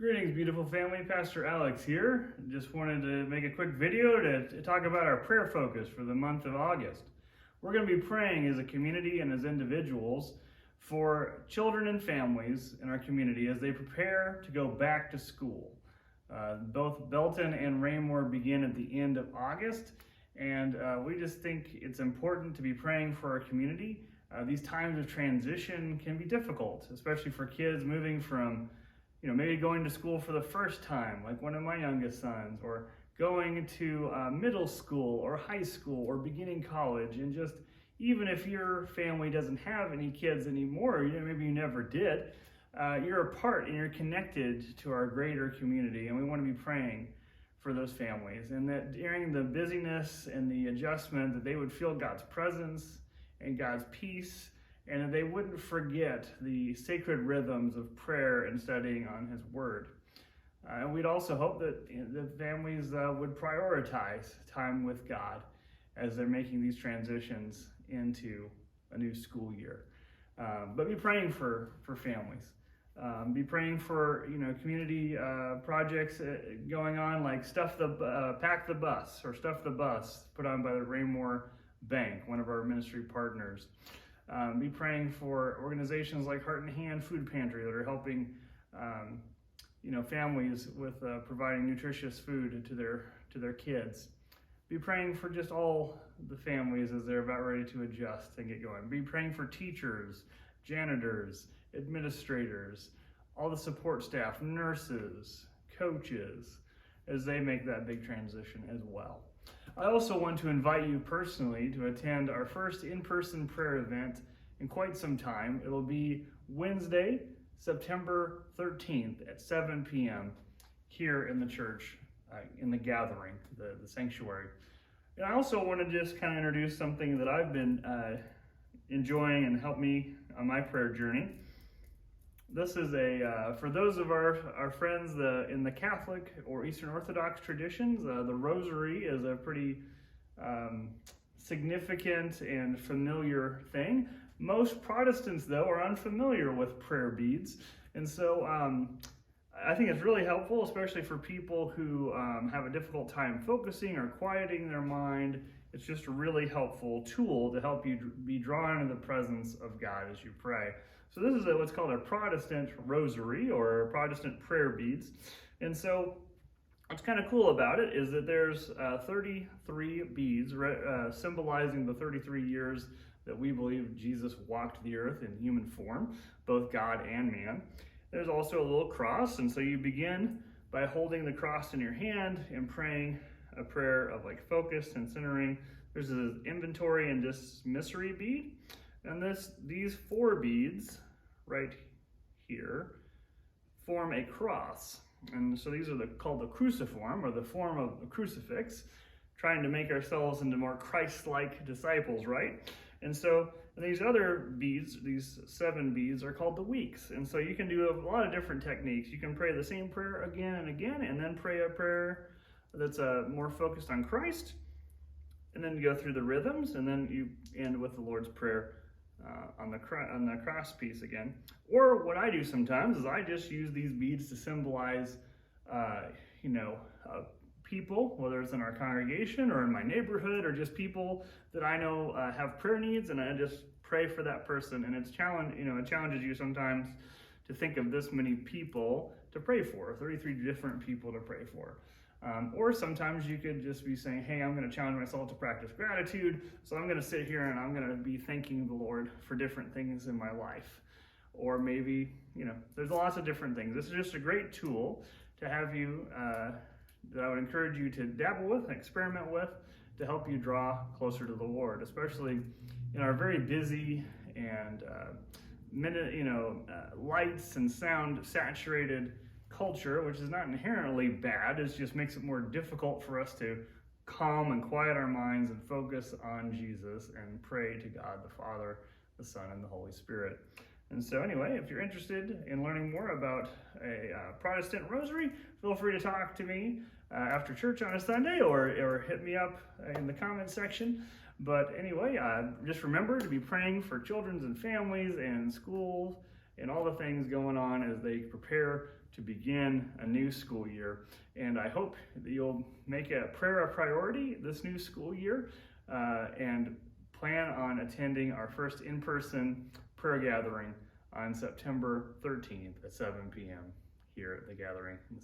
Greetings, beautiful family. Pastor Alex here. Just wanted to make a quick video to talk about our prayer focus for the month of August. We're going to be praying as a community and as individuals for children and families in our community as they prepare to go back to school. Both Belton and Raymore begin at the end of August, and we just think it's important to be praying for our community. These times of transition can be difficult, especially for kids moving from maybe going to school for the first time, like one of my youngest sons, or going to middle school or high school or beginning college. And just even if your family doesn't have any kids anymore, maybe you never did, you're a part and you're connected to our greater community. And we want to be praying for those families, and that during the busyness and the adjustment, that they would feel God's presence and God's peace, and that they wouldn't forget the sacred rhythms of prayer and studying on His Word. And we'd also hope that the families would prioritize time with God as they're making these transitions into a new school year. But be praying for families. Be praying for community projects going on, like Pack the Bus, or Stuff the Bus, put on by the Raymore Bank, one of our ministry partners. Be praying for organizations like Heart and Hand Food Pantry that are helping families with providing nutritious food to their kids. Be praying for just all the families as they're about ready to adjust and get going. Be praying for teachers, janitors, administrators, all the support staff, nurses, coaches, as they make that big transition as well. I also want to invite you personally to attend our first in-person prayer event in quite some time. It'll be Wednesday, September 13th at 7 p.m. here in the church, in the gathering, the sanctuary. And I also want to just kind of introduce something that I've been enjoying and helped me on my prayer journey. This is for those of our friends in the Catholic or Eastern Orthodox traditions, the Rosary is a pretty significant and familiar thing. Most Protestants, though, are unfamiliar with prayer beads, and so I think it's really helpful, especially for people who have a difficult time focusing or quieting their mind. It's just a really helpful tool to help you be drawn into the presence of God as you pray. So this is what's called a Protestant rosary, or Protestant prayer beads. And so what's kind of cool about it is that there's 33 beads symbolizing the 33 years that we believe Jesus walked the earth in human form, both God and man. There's also a little cross, and so you begin by holding the cross in your hand and praying a prayer of focus and centering. There's an inventory and dismissory bead. And these 4 beads right here form a cross. And so these are called the cruciform, or the form of a crucifix, trying to make ourselves into more Christ-like disciples, right? And so these other beads, these 7 beads, are called the weeks. And so you can do a lot of different techniques. You can pray the same prayer again and again, and then pray a prayer that's more focused on Christ. And then you go through the rhythms, and then you end with the Lord's Prayer on the cross piece again. Or what I do sometimes is I just use these beads to symbolize, people, whether it's in our congregation or in my neighborhood, or just people that I know have prayer needs, and I just pray for that person. And it challenges you sometimes to think of this many people to pray for, 33 different people to pray for. Or sometimes you could just be saying, hey, I'm going to challenge myself to practice gratitude, so I'm going to sit here and I'm going to be thanking the Lord for different things in my life. Or maybe, there's lots of different things. This is just a great tool to have you, that I would encourage you to dabble with and experiment with, to help you draw closer to the Lord, especially in our very busy and lights and sound saturated culture, which is not inherently bad. It just makes it more difficult for us to calm and quiet our minds and focus on Jesus and pray to God the Father, the Son, and the Holy Spirit. And so anyway, if you're interested in learning more about a Protestant rosary, feel free to talk to me after church on a Sunday, or hit me up in the comment section. But anyway, just remember to be praying for children and families and schools and all the things going on as they prepare to begin a new school year. And I hope that you'll make a prayer a priority this new school year and plan on attending our first in-person prayer gathering on September 13th at 7 p.m. here at the gathering in the